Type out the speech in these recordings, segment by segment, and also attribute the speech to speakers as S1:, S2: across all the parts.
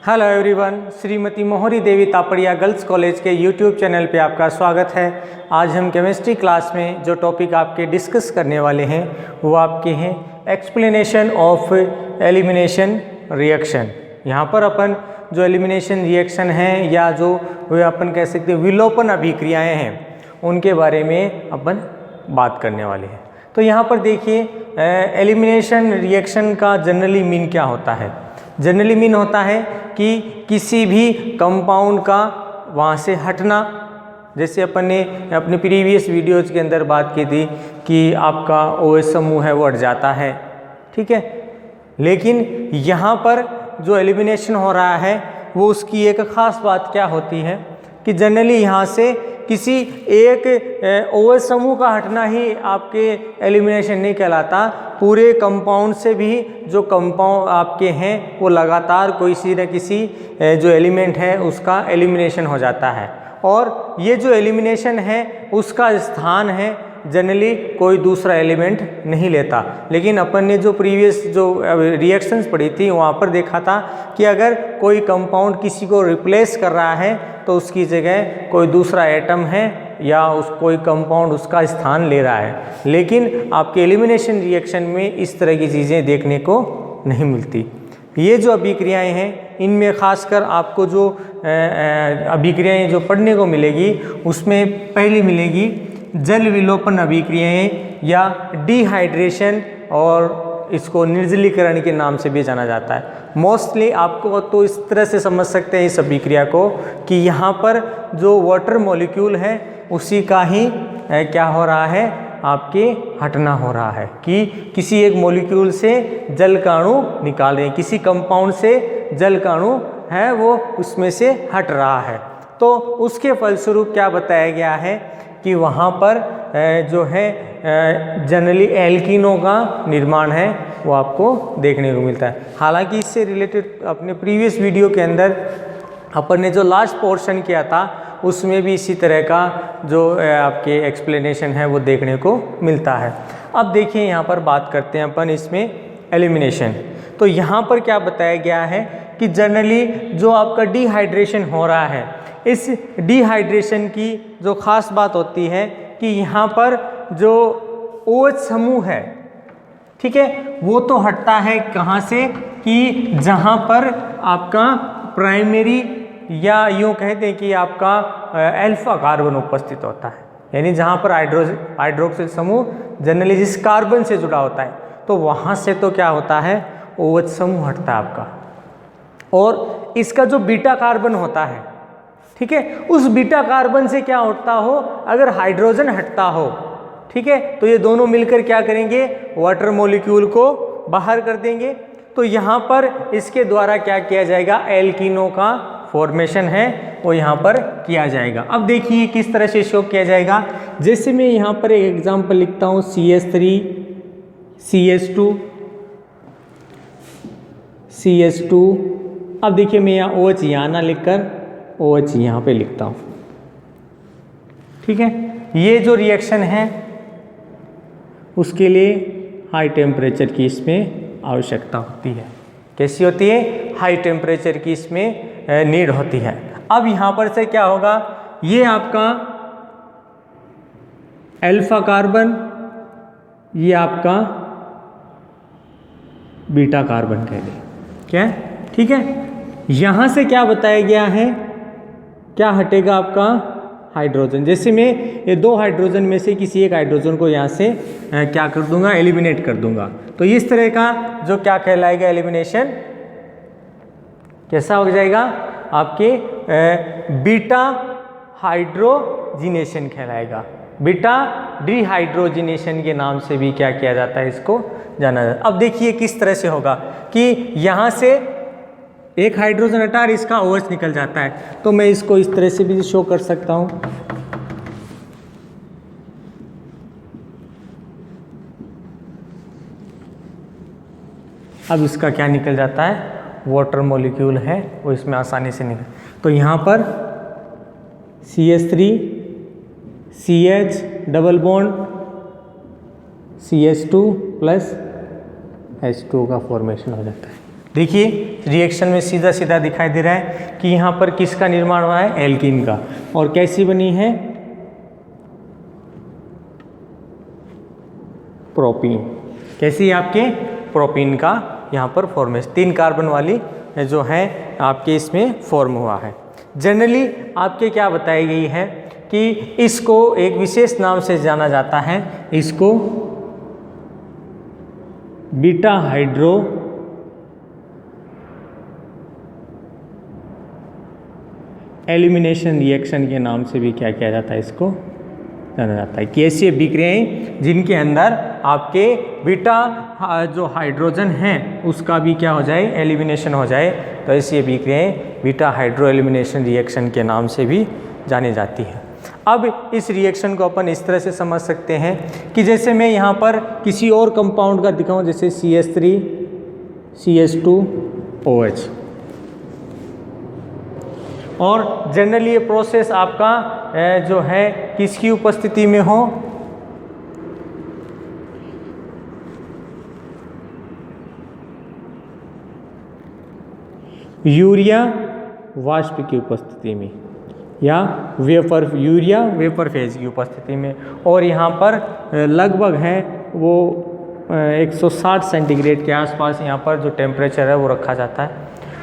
S1: Hello everyone, Shrimati मोहरी देवी Tapadia girls college के YouTube channel पे आपका स्वागत है। आज हम केमिस्ट्री क्लास में जो टॉपिक आपके डिस्कस करने वाले हैं वो आपके हैं एक्सप्लेनेशन ऑफ एलिमिनेशन रिएक्शन। यहाँ पर अपन जो एलिमिनेशन रिएक्शन है या जो वे अपन कह सकते हैं विलोपन अभिक्रियाएँ हैं उनके बारे में अपन बात करने वाले हैं। तो यहाँ पर देखिए एलिमिनेशन रिएक्शन का जनरली मीन क्या होता है। जनरली मीन होता है कि किसी भी कंपाउंड का वहाँ से हटना। जैसे अपन ने अपने प्रीवियस वीडियोज़ के अंदर बात की थी कि आपका OH समूह है वो हट जाता है, ठीक है। लेकिन यहाँ पर जो एलिमिनेशन हो रहा है वो उसकी एक ख़ास बात क्या होती है कि जनरली यहाँ से किसी एक OH समूह का हटना ही आपके एलिमिनेशन नहीं कहलाता। पूरे कंपाउंड से भी जो कंपाउंड आपके हैं वो लगातार किसी न किसी जो एलिमेंट है उसका एलिमिनेशन हो जाता है। और ये जो एलिमिनेशन है उसका स्थान है जनरली कोई दूसरा एलिमेंट नहीं लेता। लेकिन अपन ने जो प्रीवियस जो रिएक्शंस पढ़ी थी वहाँ पर देखा था कि अगर कोई कंपाउंड किसी को रिप्लेस कर रहा है तो उसकी जगह कोई दूसरा एटम है या कोई कंपाउंड उसका स्थान ले रहा है। लेकिन आपके एलिमिनेशन रिएक्शन में इस तरह की चीज़ें देखने को नहीं मिलती। ये जो अभिक्रियाएं हैं इनमें खासकर आपको जो अभिक्रियाएं जो पढ़ने को मिलेगी उसमें पहली मिलेगी जल विलोपन अभिक्रियाएं या डिहाइड्रेशन, और इसको निर्जलीकरण के नाम से भी जाना जाता है। मोस्टली आपको तो इस तरह से समझ सकते हैं इस अभिक्रिया को कि यहाँ पर जो वाटर मॉलिक्यूल है उसी का ही क्या हो रहा है, आपके हटना हो रहा है कि किसी एक मॉलिक्यूल से जल का अणु निकाल रहे हैं, किसी कंपाउंड से जल का अणु है वो उसमें से हट रहा है। तो उसके फलस्वरूप क्या बताया गया है कि वहाँ पर जो है जनरली एल्कीनों का निर्माण है वो आपको देखने को मिलता है। हालांकि इससे रिलेटेड अपने प्रीवियस वीडियो के अंदर अपन ने जो लास्ट पोर्शन किया था उसमें भी इसी तरह का जो आपके एक्सप्लेनेशन है वो देखने को मिलता है। अब देखिए यहाँ पर बात करते हैं अपन इसमें एलिमिनेशन। तो यहाँ पर क्या बताया गया है कि जनरली जो आपका डिहाइड्रेशन हो रहा है, इस डिहाइड्रेशन की जो ख़ास बात होती है कि यहाँ पर जो OH समूह है, ठीक है, वो तो हटता है कहाँ से कि जहाँ पर आपका प्राइमरी या यूँ कहते हैं कि आपका अल्फा कार्बन उपस्थित होता है, यानी जहाँ पर हाइड्रोक्सिल समूह जनरली जिस कार्बन से जुड़ा होता है तो वहाँ से तो क्या होता है OH समूह हटता है आपका। और इसका जो बीटा कार्बन होता है, ठीक है, उस बीटा कार्बन से क्या हटता हो, अगर हाइड्रोजन हटता हो, ठीक है, तो ये दोनों मिलकर क्या करेंगे, वाटर मॉलिक्यूल को बाहर कर देंगे। तो यहाँ पर इसके द्वारा क्या किया जाएगा, एल्कीनों का फॉर्मेशन है वो यहाँ पर किया जाएगा। अब देखिए किस तरह से शो किया जाएगा। जैसे मैं यहाँ पर एक एग्जाम्पल लिखता हूँ CH3 CH2 CH2। अब देखिए मैं यहाँ OH यहाँ ना लिखकर OH यहाँ पे लिखता हूँ, ठीक है। ये जो रिएक्शन है उसके लिए हाई टेम्परेचर की इसमें आवश्यकता होती है। कैसी होती है, हाई टेम्परेचर की इसमें नीड होती है। अब यहाँ पर से क्या होगा, ये आपका अल्फा कार्बन, ये आपका बीटा कार्बन कह लें, क्या, ठीक है। यहाँ से क्या बताया गया है, क्या हटेगा आपका हाइड्रोजन। जैसे मैं ये दो हाइड्रोजन में से किसी एक हाइड्रोजन को यहाँ से क्या कर दूंगा, एलिमिनेट कर दूंगा। तो इस तरह का जो क्या कहलाएगा एलिमिनेशन, कैसा हो जाएगा, आपके बीटा हाइड्रोजिनेशन कहलाएगा। बीटा डिहाइड्रोजिनेशन के नाम से भी क्या किया जाता है, इसको जाना जाता है। अब देखिए किस तरह से होगा कि यहाँ से एक हाइड्रोजन हटा और इसका OH निकल जाता है। तो मैं इसको इस तरह से भी शो कर सकता हूँ। अब इसका क्या निकल जाता है, वाटर मॉलिक्यूल है वो इसमें आसानी से निकल। तो यहाँ पर CH3 CH double bond CH2 plus H2 का फॉर्मेशन हो जाता है। देखिए रिएक्शन में सीधा सीधा दिखाई दे रहा है कि यहाँ पर किसका निर्माण हुआ है, एल्कीन का। और कैसी बनी है, प्रोपीन। कैसी आपके, प्रोपीन का यहाँ पर फॉर्मेशन 3 कार्बन वाली जो है आपके इसमें फॉर्म हुआ है। जनरली आपके क्या बताई गई है कि इसको एक विशेष नाम से जाना जाता है, इसको बीटा हाइड्रो एलिमिनेशन रिएक्शन के नाम से भी क्या किया जाता है, इसको जाना जाता है कि ऐसी अभिक्रियाएं जिनके अंदर आपके बीटा जो हाइड्रोजन है उसका भी क्या हो जाए, एलिमिनेशन हो जाए, तो ऐसी अभिक्रियाएं बीटा हाइड्रो एलिमिनेशन रिएक्शन के नाम से भी जानी जाती है। अब इस रिएक्शन को अपन इस तरह से समझ सकते हैं कि जैसे मैं यहाँ पर किसी और कंपाउंड का दिखाऊं, जैसे CH3 CH2OH, और जनरली ये प्रोसेस आपका जो है किसकी उपस्थिति में हो, यूरिया वाष्प की उपस्थिति में या यूरिया वेपर फेज की उपस्थिति में। और यहाँ पर लगभग है वो 160 सेंटीग्रेड के आसपास यहाँ पर जो टेम्परेचर है वो रखा जाता है।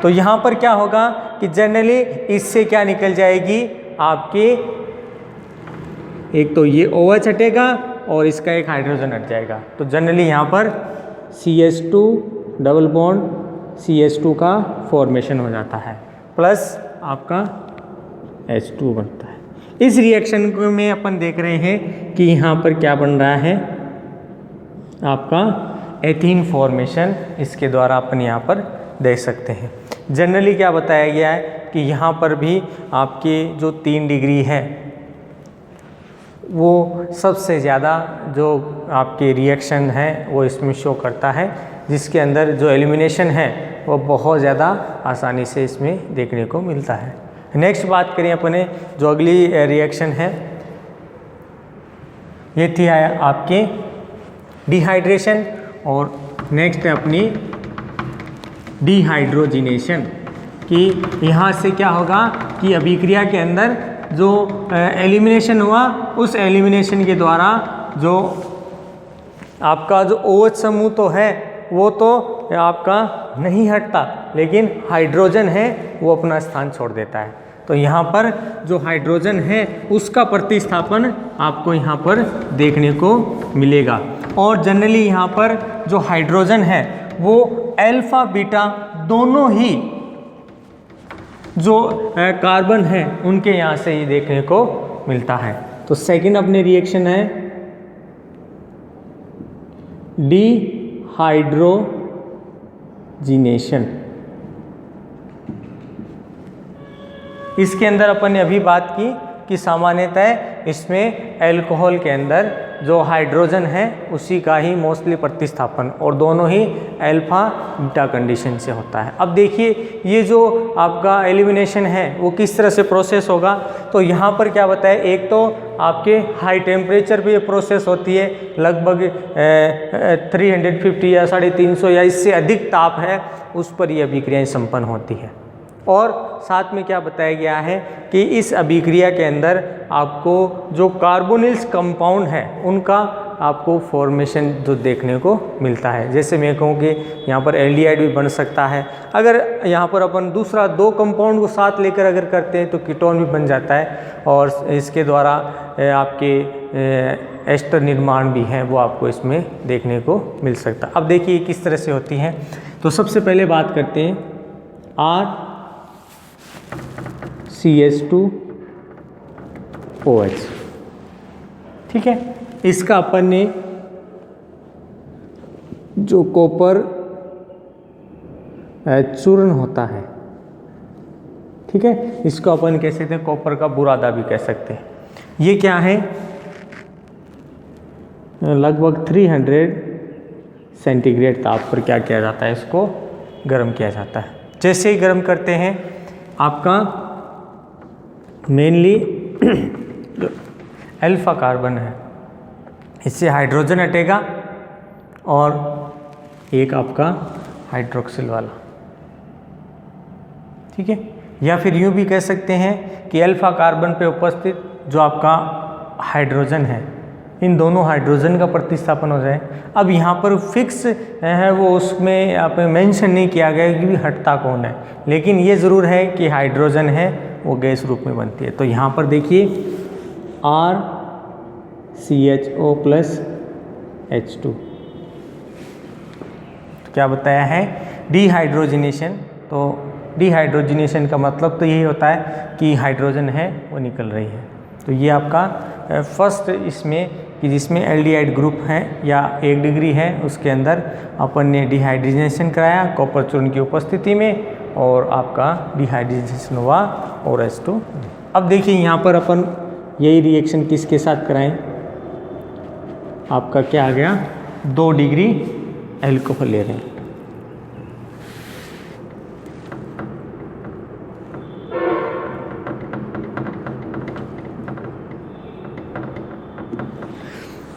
S1: तो यहाँ पर क्या होगा कि जनरली इससे क्या निकल जाएगी आपकी, एक तो ये OH हटेगा और इसका एक हाइड्रोजन हट जाएगा। तो जनरली यहाँ पर CH2 डबल बॉन्ड CH2 का फॉर्मेशन हो जाता है, प्लस आपका H2 बनता है। इस रिएक्शन को में अपन देख रहे हैं कि यहाँ पर क्या बन रहा है, आपका एथीन फॉर्मेशन इसके द्वारा अपन यहाँ पर देख सकते हैं। जनरली क्या बताया गया है कि यहाँ पर भी आपके जो 3 डिग्री है वो सबसे ज़्यादा जो आपके रिएक्शन है वो इसमें शो करता है, जिसके अंदर जो एलिमिनेशन है वो बहुत ज़्यादा आसानी से इसमें देखने को मिलता है। नेक्स्ट बात करें अपने जो अगली रिएक्शन है, ये थी आपके डिहाइड्रेशन, और नेक्स्ट है अपनी डिहाइड्रोजिनेशन, कि यहाँ से क्या होगा कि अभिक्रिया के अंदर जो एलिमिनेशन हुआ उस एलिमिनेशन के द्वारा जो आपका जो OH समूह तो है वो तो आपका नहीं हटता, लेकिन हाइड्रोजन है वो अपना स्थान छोड़ देता है। तो यहाँ पर जो हाइड्रोजन है उसका प्रतिस्थापन आपको यहाँ पर देखने को मिलेगा। और जनरली यहाँ पर जो हाइड्रोजन है वो अल्फा बीटा दोनों ही जो कार्बन है उनके यहाँ से ही देखने को मिलता है। तो सेकंड अपने रिएक्शन है डिहाइड्रोजिनेशन। इसके अंदर अपन ने अभी बात की कि सामान्यतः इसमें अल्कोहल के अंदर जो हाइड्रोजन है उसी का ही मोस्टली प्रतिस्थापन, और दोनों ही अल्फा बीटा कंडीशन से होता है। अब देखिए ये जो आपका एलिमिनेशन है वो किस तरह से प्रोसेस होगा। तो यहाँ पर क्या बताया, एक तो आपके हाई टेम्परेचर पे ये प्रोसेस होती है, लगभग 350 या 350 या इससे अधिक ताप है उस पर ये अभिक्रियाएँ संपन्न होती है। और साथ में क्या बताया गया है कि इस अभिक्रिया के अंदर आपको जो कार्बोनिल्स कंपाउंड है उनका आपको फॉर्मेशन जो देखने को मिलता है। जैसे मैं कहूँ कि यहाँ पर एल्डिहाइड भी बन सकता है। अगर यहाँ पर अपन दूसरा 2 कंपाउंड को साथ लेकर अगर करते हैं तो कीटोन भी बन जाता है, और इसके द्वारा आपके एस्टर निर्माण भी हैं वो आपको इसमें देखने को मिल सकता है। अब देखिए किस तरह से होती हैं। तो सबसे पहले बात करते हैं RCH2OH, ठीक है। इसका अपन ने जो कॉपर चूर्ण होता है, ठीक है, इसको अपन कह सकते हैं कॉपर का बुरादा भी कह सकते हैं। ये क्या है, लगभग 300 सेंटीग्रेड ताप पर क्या किया जाता है, इसको गर्म किया जाता है। जैसे ही गर्म करते हैं आपका मेनली जो अल्फा कार्बन है इससे हाइड्रोजन हटेगा और एक आपका हाइड्रोक्सिल वाला ठीक है। या फिर यूँ भी कह सकते हैं कि अल्फा कार्बन पे उपस्थित जो आपका हाइड्रोजन है, इन दोनों हाइड्रोजन का प्रतिस्थापन हो जाए। अब यहाँ पर फिक्स है वो उसमें आप मेंशन नहीं किया गया कि भी हटता कौन है, लेकिन ये ज़रूर है कि हाइड्रोजन है वो गैस रूप में बनती है। तो यहाँ पर देखिए RCHO प्लस H2, तो क्या बताया है डिहाइड्रोजनेशन। तो डिहाइड्रोजनेशन का मतलब तो यही होता है कि हाइड्रोजन है वो निकल रही है। तो ये आपका फर्स्ट इसमें कि जिसमें एल्डिहाइड ग्रुप है या 1 डिग्री है उसके अंदर अपन ने डिहाइड्रोजनेशन कराया कॉपर चूर्ण की उपस्थिति में और आपका डिहाइड्रोजनेशन हुआ और H2। अब देखिए यहाँ पर अपन यही रिएक्शन किसके साथ कराएं, आपका क्या आ गया 2 डिग्री एल्कोहल ले रहे हैं।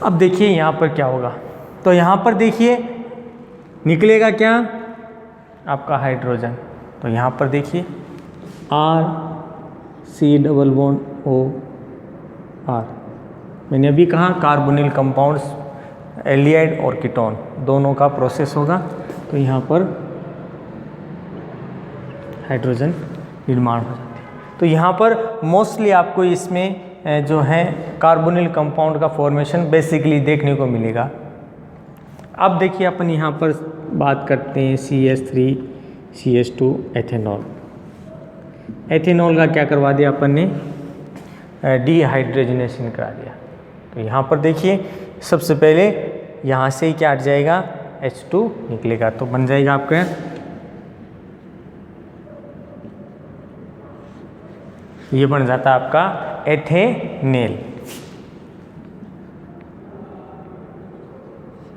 S1: अब देखिए यहाँ पर क्या होगा, तो यहाँ पर देखिए निकलेगा क्या आपका हाइड्रोजन। तो यहाँ पर देखिए RC≡OR, मैंने अभी कहा कार्बोनिल कंपाउंड्स एल्डिहाइड और कीटोन दोनों का प्रोसेस होगा। तो यहाँ पर हाइड्रोजन निर्माण हो जाता है। तो यहाँ पर मोस्टली आपको इसमें जो है कार्बोनिल कंपाउंड का फॉर्मेशन बेसिकली देखने को मिलेगा। अब देखिए अपन यहाँ पर बात करते हैं CH3CH2 एथेनॉल। एथेनॉल का क्या करवा दिया अपन ने, डिहाइड्रोजनेशन करा दिया। तो यहाँ पर देखिए सबसे पहले यहाँ से ही क्या हट जाएगा H2 निकलेगा, तो बन जाएगा आपका ये बन जाता है आपका एथेनेल।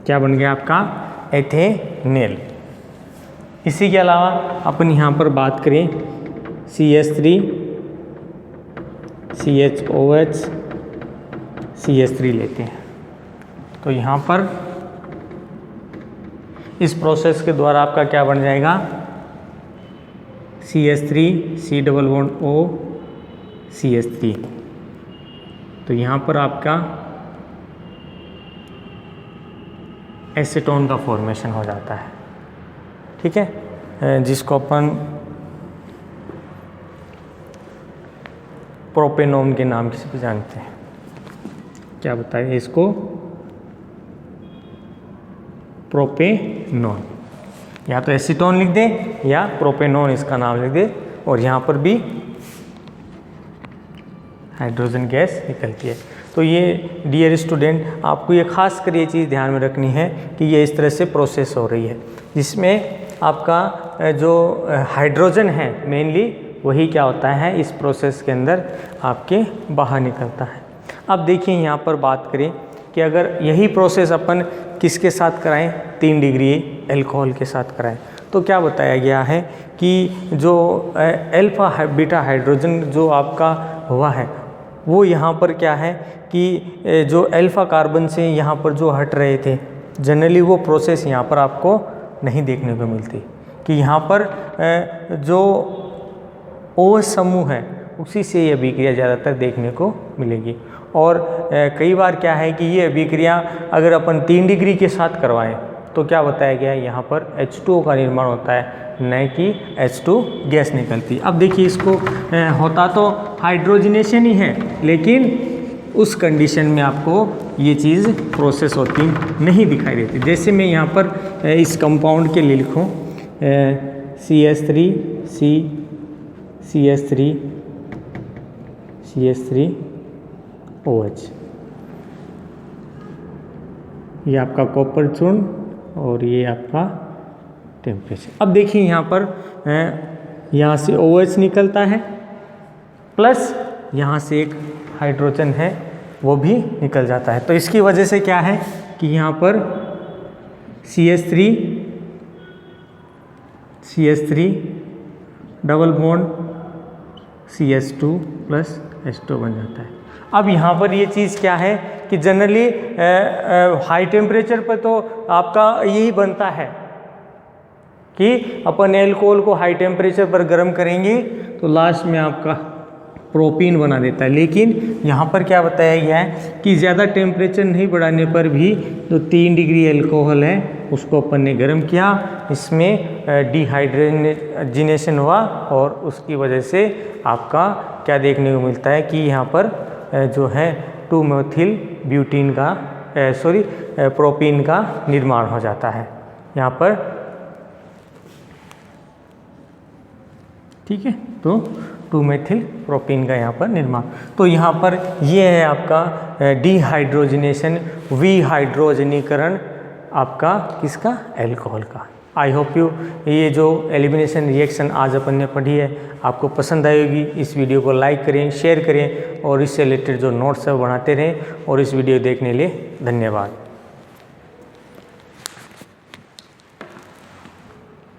S1: क्या बन गया आपका एथेनेल। इसी के अलावा अपन यहाँ पर बात करें CH3CHOH CH3 लेते हैं। तो यहाँ पर इस प्रोसेस के द्वारा आपका क्या बन जाएगा CH3C≡O CH3। तो यहाँ पर आपका एसीटोन का फॉर्मेशन हो जाता है, ठीक है, जिसको अपन प्रोपेनॉन के नाम से जानते हैं। क्या बताइए इसको, प्रोपेनॉन, या तो एसीटोन लिख दे या प्रोपेनॉन इसका नाम लिख दे, और यहाँ पर भी हाइड्रोजन गैस निकलती है। तो ये डियर स्टूडेंट आपको ये खास कर ये चीज़ ध्यान में रखनी है कि ये इस तरह से प्रोसेस हो रही है, जिसमें आपका जो हाइड्रोजन है मेनली वही क्या होता है इस प्रोसेस के अंदर आपके बाहर निकलता है। अब देखिए यहाँ पर बात करें कि अगर यही प्रोसेस अपन किसके साथ कराएं, 3 डिग्री एल्कोहल के साथ कराएं, तो क्या बताया गया है कि जो अल्फा बीटा हाइड्रोजन जो आपका हुआ है वो यहाँ पर क्या है कि जो अल्फा कार्बन से यहाँ पर जो हट रहे थे, जनरली वो प्रोसेस यहाँ पर आपको नहीं देखने को मिलती कि यहाँ पर जो OH समूह है उसी से ये अभिक्रिया ज़्यादातर देखने को मिलेगी। और कई बार क्या है कि ये अभिक्रिया अगर अपन 3 डिग्री के साथ करवाएं तो क्या बताया गया है यहाँ पर H2O का निर्माण होता है, न कि H2 गैस निकलती। अब देखिए इसको होता तो हाइड्रोजनेशन ही है, लेकिन उस कंडीशन में आपको ये चीज़ प्रोसेस होती नहीं दिखाई देती। जैसे मैं यहाँ पर इस कंपाउंड के लिए लिखूँ CH3OH, ये आपका कॉपर चूर्ण और ये आपका टेम्परेचर। अब देखिए यहाँ पर यहाँ से OH निकलता है प्लस यहाँ से एक हाइड्रोजन है वो भी निकल जाता है। तो इसकी वजह से क्या है कि यहाँ पर CH3 double bond CH2 plus H2 बन जाता है। अब यहाँ पर ये चीज़ क्या है कि जनरली हाई टेम्परेचर पर तो आपका यही बनता है, कि अपन एल्कोहल को हाई टेम्परेचर पर गर्म करेंगे तो लास्ट में आपका प्रोपीन बना देता है। लेकिन यहाँ पर क्या बताया गया है कि ज़्यादा टेम्परेचर नहीं बढ़ाने पर भी जो 3 डिग्री एल्कोहल है उसको अपन ने गर्म किया, इसमें डिहाइड्रोजिनेशन हुआ और उसकी वजह से आपका क्या देखने को मिलता है कि यहाँ पर जो है 2-मेथिल ब्यूटीन का प्रोपीन का निर्माण हो जाता है यहाँ पर। ठीक है, तो 2-मेथिल प्रोपीन का यहाँ पर निर्माण। तो यहाँ पर ये है आपका डिहाइड्रोजनेशन, विहाइड्रोजनीकरण आपका किसका, एल्कोहल का। आई होप यू ये जो एलिमिनेशन रिएक्शन आज अपन ने पढ़ी है आपको पसंद आएगी। इस वीडियो को लाइक करें, शेयर करें और इससे रिलेटेड जो नोट्स है वो बनाते रहें। और इस वीडियो देखने के लिए धन्यवाद।